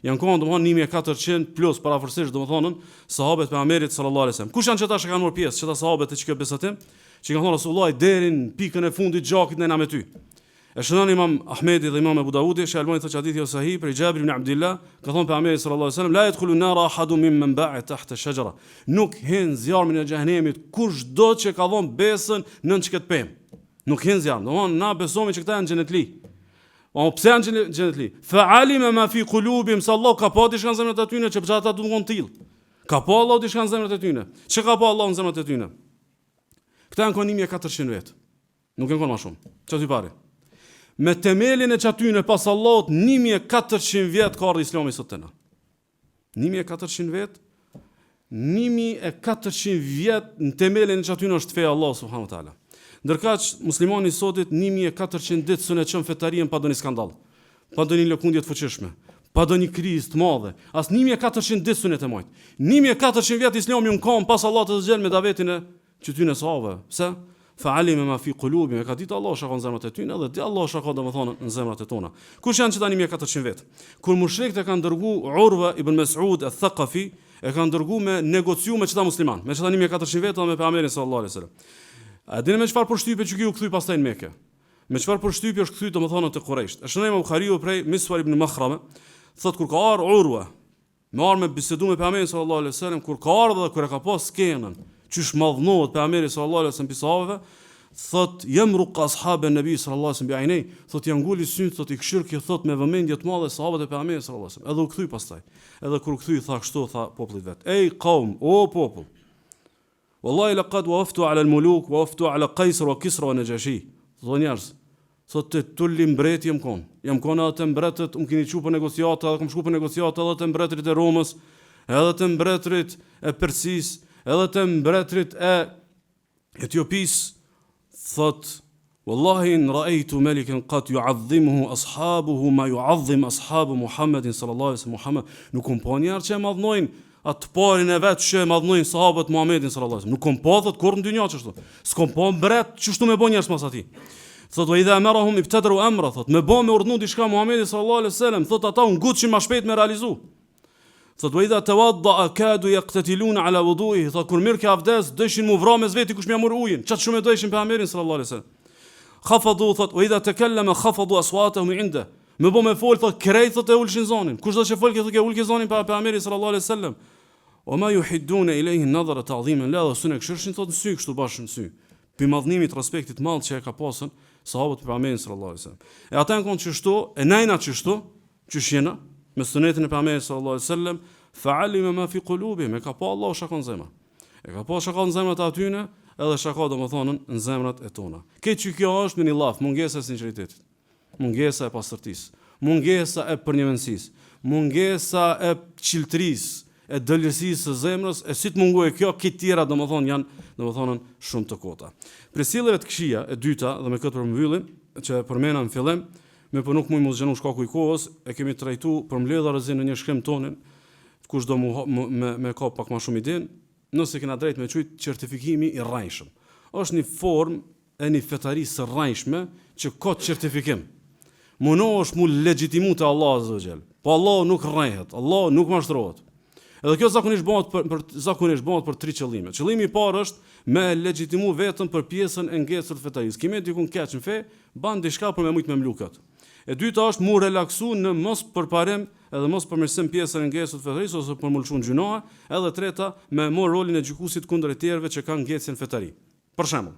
Janë kohë domethënë 1400 plus parafërsisht domethënë sahabët e pejgamberit sallallahu alaihi wasallam. Kush janë çeta që kanë marrë pjesë, çeta sahabët të çka besatim? Që kanë thonë Rasulullah deri në pikën e fundit gjakit nëna me ty. E shënon Imam Ahmedi dhe Imam Abu Daudi, Shalmoni thotë hadithi ose sahih për Jabir ibn Abdullah, ka thonë pejgamberi sallallahu alaihi wasallam la yadkhulu an-nara ahadun mimman ba'a tahta ash-shajara. Nuk hen zjarmin e xhehenemit kushdo që ka dhënë besën nën çket pemë. Nuk hen zjarm. Domthonë na besojmë që këta janë xhenetli. O pse janë xhenetli? Fa'alima ma fi qulubihim sallahu ka pa diçka në zemrat e tyre që ata duan till. Ka pa Allahu diçka në zemrat e tyre. Çka ka pa Allahu në zemrat e tyre? Këta janë konë 1400 vetë. Nuk janë konë ma shumë. Që ty pare? Me temelin e qatyne pas Allahut, 1400 vjetë ka ardhë Islami sot të na. 1400 vetë, 1400 vjetë në temelin e qatyne është feja Allah subhanahu wa taala. Ndërka që muslimani sotit 1400 ditë së në qëmë fetarien pa do një skandal, pa do një lëkundje të fuqishme, pa do një krizë të madhe, as 1400 ditë së në të majtë. 1400 vjetë Islami unë kam pas Allah të zgjelë me davetin e qytyne sahabëve. Pse? Fa'alima ma fi qulubihim, ka ditë Allah shakon zemrat e tyre dhe Allah shakon domethënë në zemrat e tona. Kush janë që tani 1400 vjet? Kur mushrikët e kanë dërgu Urwa ibn Mas'ud al-Thaqafi, e kanë dërgu me negociu me çta musliman, me çta 1400 vjet dhe me pejgamberin sallallahu alaihi wasallam. A dini me çfarë përshtypje që u kthy pastaj në Mekë? Me çfarë përshtypje është kthy domethënë te Quraysh? Shënojmë Buhariu prej Miswar ibn Makhrama, thot kur ka ardhur Urwa, me bisedu me pejgamberin sallallahu alaihi wasallam, kur ka ardhur dhe kur e ka pas skenën qysh madhnohet pejgamberi sallallahu alaihi wasallam pisave, thot yamruq ashaben nabi sallallahu alaihi wasallam bi'ainej, thot janë nguli syt, thot i kshirki, thot me vëmendje të madhe sahabët e pejgamberit sallallahu alaihi wasallam. Edhe u kthy pastaj. Edhe kur u kthy tha kështu, tha popullit vet: "Ej qaum, o popull. Wallahi laqad waftu ala al-muluk, waftu ala Qaisar wa Kisra wa Najashi." Thot njerëz, thot të tulli mbret jam kon. Jam kon edhe të mbretët, keni çu për negociata, edhe kam shku për negociata edhe të mbretërit e Romës, edhe të mbretërit e Persisë, edhe të mbretërit e Etiopis, thot, wallahi në ra'ejtu melikin qat ju'adhimuhu ashabuhu ma ju'adhim ashabu Muhammedin sallallahu alaihi Muhammed. Nuk kom pa njerë që e madhnojnë atë parin e vetë që e madhnojnë sahabët Muhammedin sallallahu alaihi. Nuk kom pa, thot, kur në dy një qështu. S'kom pa mbret qështu me bo njerës mas ati. Thot, wa idha amarahum ibtadru amra, thot, me bo me urdhnu diçka Muhammedin sallallahu alaihi wasallam, thot, ata unë gutë që ma shpejt me realizu. Thot, wa idha tawadda kadu yaqtatiluna ala wudu'ihi, thot, kur mirë ka avdes, dëshin mu vra me zveti kush më jamur ujin. Çat shumë dëshin pejgamberin sallallahu alaihi wasallam. Khafadu, thot, wa idha takallama khafadu aswatahum inda. Me bo me fol, thot, krejt thot e ulshin zonin. Kush do të fol thot e ulke zonin pa pejgamberin sallallahu alaihi wasallam. Wa ma yuhidduna ilayhi an-nadhara ta'dhiman la sunë kshirshin thot në sy kështu bashkë në sy. Pi madhnimit respektit madh që e ka pasën sahabët e pejgamberit sallallahu alaihi wasallam. E ata kanë qenë çështu, e najna çështu, çëshjena me sunetin e pejgamberit sallallahu alaihi wasallam, fa'alima ma fi qulubihim, e ka pa Allahu shakon zemra. E ka pa shakon zemrat atyne, edhe shaka domethënë në zemrat e tona. Këtë që kjo është në një llaf, mungesa e sinqeritetit, mungesa e pastërtisë, mungesa e përnjëvendësisë, mungesa e qiltërisë, e dëllësisë së zemrës, e si të mungohej kjo, këtë tjera domethënë shumë të kota. Për sjelljeve të këqija, e dyta, dhe me këtë përmbyllim, që përmena në fillim, me po nuk mund mos gjenu shkaku i kohës, e kemi trajtuar për mbledhja rrezin në një shkrim tonin, kush do me ka pak më shumë idenë, nëse kena drejt me quajt certifikimi i rrajshëm. Është një formë e një fetarisë së rrajshme që ka certifikim. Munohesh mu legjitimu te Allahu Azza wa Jall. Po Allahu nuk rrehet, Allahu nuk mashtrohet. Edhe kjo zakonisht bëhet për tri qëllime. Qëllimi i parë është me legjitimu vetëm për pjesën e ngecur të fetarisë. Kimë dikun keq në fe, ban diçka për me mujt me mlukat. E dyta është mu relaksu në mos përparim edhe mos përmirësim pjesën e ngecur të fetarisë ose për mulçun gjunoa, edhe treta me mor rolin e gjykuesit kundër të tjerëve që kanë ngecjen fetari. Për shembull,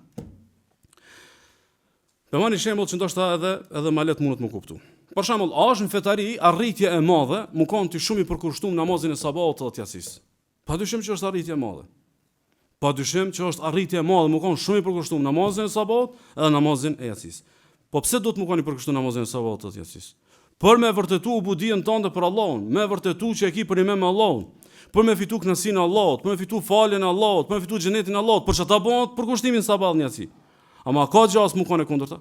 me marrë një shembull që ndoshta edhe ma let mundet më kuptu. Për shembull, a është në fetari arritje e madhe, mu kanë ti shumë i përkushtuar namazin e sabahut dhe të yatsis. Padyshim që është arritje e madhe. Padyshim që është arritje e madhe, mu kanë shumë i përkushtuar namazin e sabahut edhe namazin e yatsis. Po pse do të mu kanë i përkushtuar namazin e sabahut dhe të yatsis? Për me vërtetu ubudien tënde për Allahun, me vërtetu që e ki për ime me Allahun, për me fitu kënaqësinë e Allahut, për me fitu faljen e Allahut, për me fitu xhenetin e Allahut, për çata bëhet për kushtimin sabah në yatsi. Ama ka gjas mu kanë kundërta.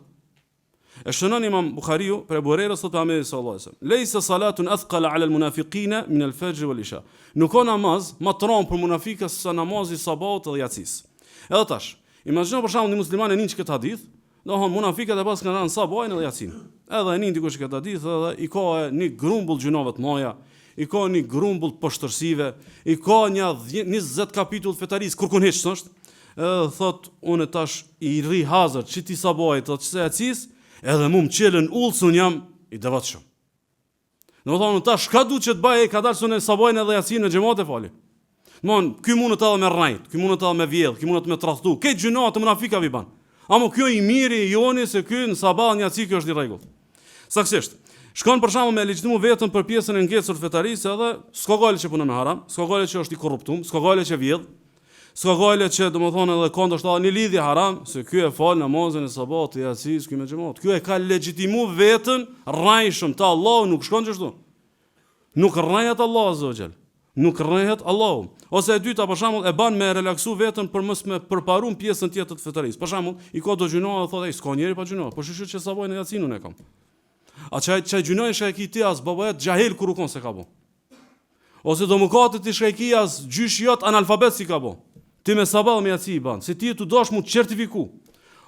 E shënon Imam Buhariu për Abu Huraira sot Muhamedi sallallahu alaihi wasallam. Laysa salatun athqala ala al-munafiqina min al-fajr wal-isha. Nuk ka namaz më tron për munafikët se namazi sabahut dhe yatsis. Edhe tash, imagjino për shembull një musliman e nin këtë hadith, dohon munafikët e pas kanë dhënë sabahin dhe yatsin. Edhe e nin dikush këtë hadith edhe i ka një grumbull gjunove të mëdha, i ka një grumbull poshtërsive, i ka një 20 kapitull fetaris kurkun hiç s'është. Thot unë tash i rri hazard që ti sabahit të çse yatsis, edhe mu më qelën ullë së unë jam i devotshëm. Në më thonë, tash ka du që të baje, ka dalë së në sabajnë edhe yatsin në gjemate fali. Në më ky mundet edhe me rrajt, ky mundet edhe me vjedh, ky mundet me tradhtu, këtë gjunat të munafikave i ban. Amo kjo i miri i joni se ky në sabah në yatsi kjo është i rregull. Saktësisht, shkon për shembull me legjitimu vetëm për pjesën e ngecur të fetarisë edhe s'ka gale që punon me haram, s'ka gale që është i korruptum, s'ka gale që vjedh, s'ka gale që domethënë edhe ka ndoshta një lidhje haram, se ky e fal namazin e sabahut të yatsis, ky me xhamat. Ky e ka legjitimu vetën rrajshëm te Allahu, nuk shkon çështu. Nuk rrehet Allahu Azza wa Jall. Nuk rrehet Allahu. Ose e dyta për shembull e ban me relaksu vetën për mos me përparuar pjesën tjetër të fetarisë. Për shembull, i ka do gjinoa dhe thotë, s'ka njeri pa gjinoa, po shishë që sabajnë e yatsin unë e kam. A çaj gjinojnë shajki ti as babajet xahil kur u kon se ka bo. Ose do mëkatet ti shajki as gjysh jot analfabet si ka bo. Ti me sabah me yatsi i ban, se ti tu dosh mu certifiku.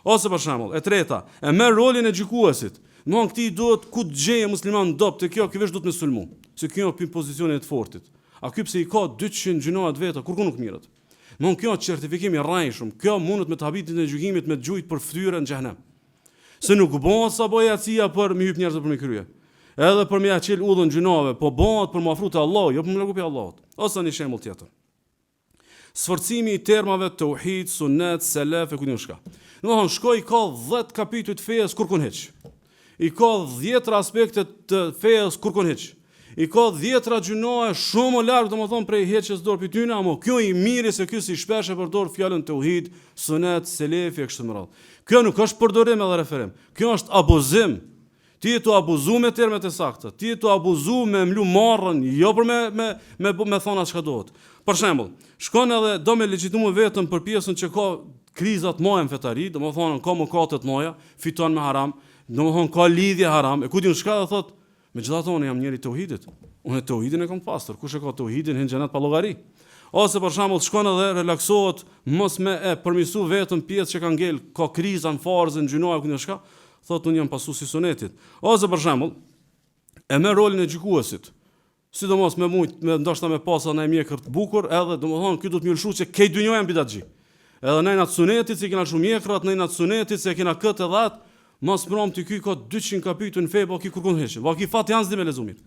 Ose për shembull, e treta, e merr rolin e gjykuesit. Domthon këti duhet ku të gjeje musliman dop te kjo vesh duhet me sulmu. Se kjo është pozicionin e të fortit. A ky pse i ka 200 gjinoa të veta, kur nuk mirët. Domthon kjo është certifikimi i rrajshëm. Kjo mundet me të habitin e gjykimit me të gjujt për fytyrën në xhenem. Se nuk bëhet sa bëj yatsia për me hyp njerëz për me krye. Edhe për me ia çel udhën gjinove, po bëhet për më afru te Allahu, jo për më largu pe Allahut. Ose një shembull tjetër. Sforcimi i termave tauhid, sunnet, selef e kujt shka. Domthon shkoi ka 10 kapituj të fejes kurkun hiç. I ka 10 aspekte të fejes kurkun hiç. I ka 10 gjinoa shumë më larg domthon prej heqjes dorë pytyna, ama kjo i miri se ky si shpesh e përdor fjalën tauhid, sunnet, selef e kështu me radhë. Kjo nuk është përdorim edhe referim. Kjo është abuzim. Ti e tu abuzu me termet e sakta. Ti e tu abuzu me mlu marrën, jo për me thona çka duhet. Për shembull, shkon edhe do me legjitimu vetëm për pjesën që ka krizat mëdha në fetari, domethënë ka mëkate të mëdha, fiton me haram, domethënë ka lidhje haram. E ku diun çka do thot? Megjithatë unë jam njëri i tauhidit. Unë tauhidin e kam pastër. Kush e ka tauhidin hyn xhenat pa llogari. Ose për shembull shkon edhe relaksohet mos me e përmirësu vetëm pjesë që ka ngel, ka kriza në farzën, gjinoa ku çka, thotë unë jam pasuesi i sunetit. Ose për shembull e merr rolin e gjykuesit. Sidomos me ndoshta me pasa në mjekër të bukur, edhe domethënë ky do të më lëshu që ke dynjë janë bidatxhi. Edhe nëna të sunetit si kena shumë mjekrat, nëna të sunetit se kena këtë edhe atë, mos prom ti ky ka 200 kapitull në fe, po ki kurkun heqë. Po ki Fatihan s'di me lezu mirë.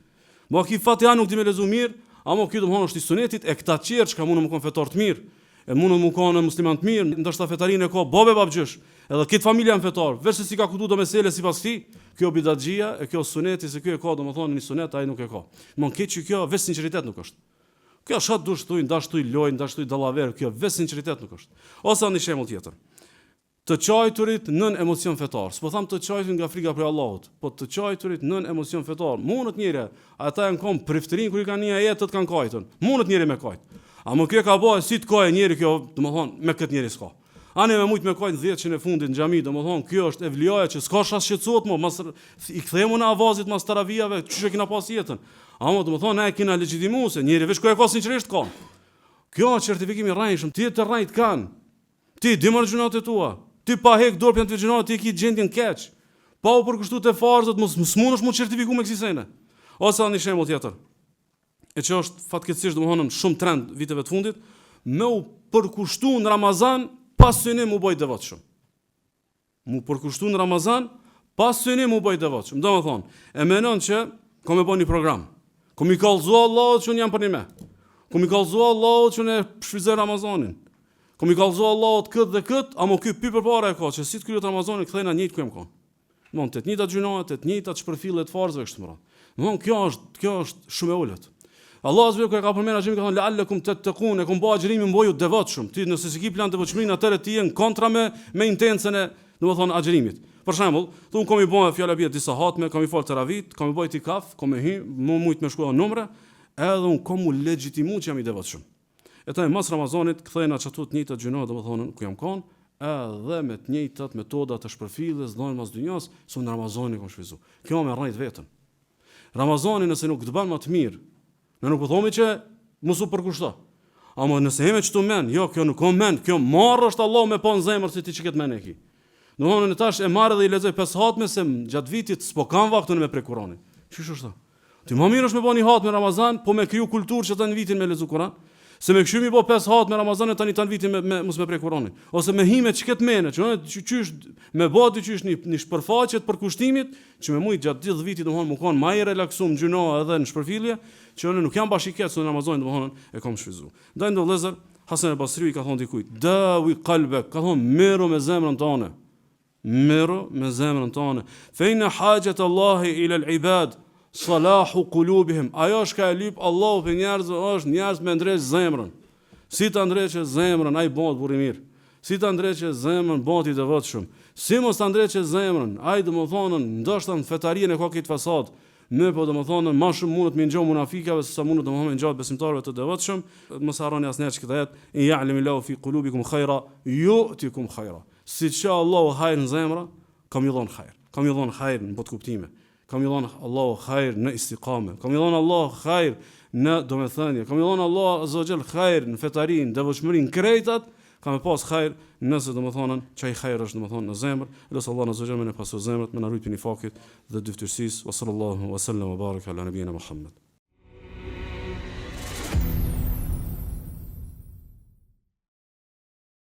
Po ki Fatihan nuk di me lezu mirë, ama ky domethënë është i sunetit e këta qerë që ka mundu më kon fetar të mirë. E mundu më kon musliman të mirë, ndoshta fetarinë ka babe babgjysh. Edhe këtë familja në fetar, veç se si ka kutu do mesele sipas këtij, kjo bidatxhia e kjo suneti se kjo e ka domethënë një sunet ai nuk e ka. Mon keq që kjo veç sinqeritet nuk është. Kjo shat dush thuj, ndash thuj loj, ndash thuj dallaver, kjo veç sinqeritet nuk është. Ose një shembull tjetër. të qajturit nën emocion fetar. S'po tham të qajturit nga frika për Allahut, po të qajturit nën emocion fetar. Mundet njëre, ata janë kom priftërin kur i kanë një ajet të kanë kajtën. Mundet njëri me kajt. A më kjo ka bëhe si të kaj njëri kjo, domethënë me këtë njëri s'ka. Ani me mujt me kajt 10 që në fundit në xhami, domethënë kjo është evliaja që s'ka shas shqetësohet më, mas i kthehemu në avazit mas taravijave, çuçi kena pas jetën. Ama domethënë ne kena legjitimuar se njëri veç kur e ka sinqerisht ka. Kjo është certifikimi i rrajshëm, ti të rrajt kanë. Ti di marr gjunat e tua. Ti pa hek dorë për të gjunat, ti ke gjendjen keq. Pa u përkushtuar te farzët, mos mundesh mu certifikuar me kësaj sene. Ose një shembull tjetër. E që është fatkeqësisht domethënë shumë trend viteve të fundit, me u përkushtuar në Ramazan pas synim u bë devotshëm. Mu përkushtuar në Ramazan pas synim u bë devotshëm. Domethënë, e mendon që kam e bën një program. Kom i kallzu Allahut që unë jam për një me. Kom i kallzu Allahut që ne shfryzoj Ramazanin. Kom i kallzu Allahut këtë dhe këtë, ama ky pi përpara e ka që si të kryet Ramazanin kthejna njëjtë ku jam kon. Domthon të njëjtat gjunat, të njëjtat shpërfillë të farzëve kështu më radh. Domthon kjo është shumë e ulët. Allah azh kur e ka përmendur xhami ka thonë la'allakum tattaqun, e kum bë agjërimin mboju devotshëm. Ti nëse s'e ke plan devotshmërinë atëre ti je në kontra me intencën e domethënë agjërimit. Për shembull, thon kom i bën fjala bie disa hatme, kom i fal teravit, kom i bëj tikaf, kom i hy, më shumë me shkuar numre, edhe un kom u legjitimu që jam i devotshëm. Eta mas Ramazanit kthehena çatu të njëjtat gjëra domethënë ku jam kon, edhe me të njëjtat metoda të shpërfilljes dhënë mas dynjas, su në Ramazanin kom shfryzu. Kjo më rrit vetën. Ramazani nëse nuk të bën më të mirë, ne nuk po thomi që mos u përkushto. Ama nëse jemi çtu mend, jo, kjo nuk ka mend, kjo marr është Allah me pa në zemër se ti çiket mend e ki. Domthonë në tash e marr dhe i lexoj 5 hatme se gjatë vitit s'po kam vaktin me prej Kur'anit. Çish është? Ti më mirë është me bëni hat me Ramazan, po me kriju kulturë që tani vitin me lexu Kur'an. Se me këshymi po 5 hat me Ramazan tani vitin me mos me prej Kur'anit. Ose me hime çket mene, çysh me boti çysh një shpërfaqje të përkushtimit, që me mujt gjatë 10 vitit domthonë më kanë më i relaksuar gjinoa edhe në shpërfillje, që unë nuk jam bashiket se në Ramazan domthonë e kam shfryzu. Ndaj ndo vëllezër, Hasan al-Basri ka thonë dikujt, dawi qalbak, ka thonë merru me zemrën tonë. Merru me zemrën tonë. Fa inna hajat Allahi ila al-ibad salahu qulubihim. Ajo është ka e lyp Allahu për njerëzve, është njerëz me ndreq zemrën. Si ta ndreqë zemrën, ai bëhet burr i mirë. Si ta ndreqë zemrën, bëhet i devotshëm. Si mos ta ndreqë zemrën, ai domethënë ndoshta në fetarinë e ka këtë fasad. Ne po domethënë më shumë mundet me ngjoj munafikave se sa mundet domethënë ngjoj besimtarëve të devotshëm. Mos harroni asnjë këtë ajet, in ya'lamillahu fi qulubikum khaira yu'tikum khaira. Siç Allahu hajër në zemra, kam i dhënë hajër. Kam i dhënë hajër në botë kuptime. Kam i dhënë Allahu hajër në istiqame. Kam i dhënë Allahu hajër në domethënie. Kam i dhënë Allahu azza wa jall hajër në fetarinë, devotshmërinë krejtat. Kam pas hajër nëse domethënë çaj hajër është domethënë në zemër, lutë Allah azza wa jall me ne pasur zemrat, me na rujt pini fakit dhe dyftërsisë. Wa sallallahu wa sallam wa baraka ala nabiyina Muhammad.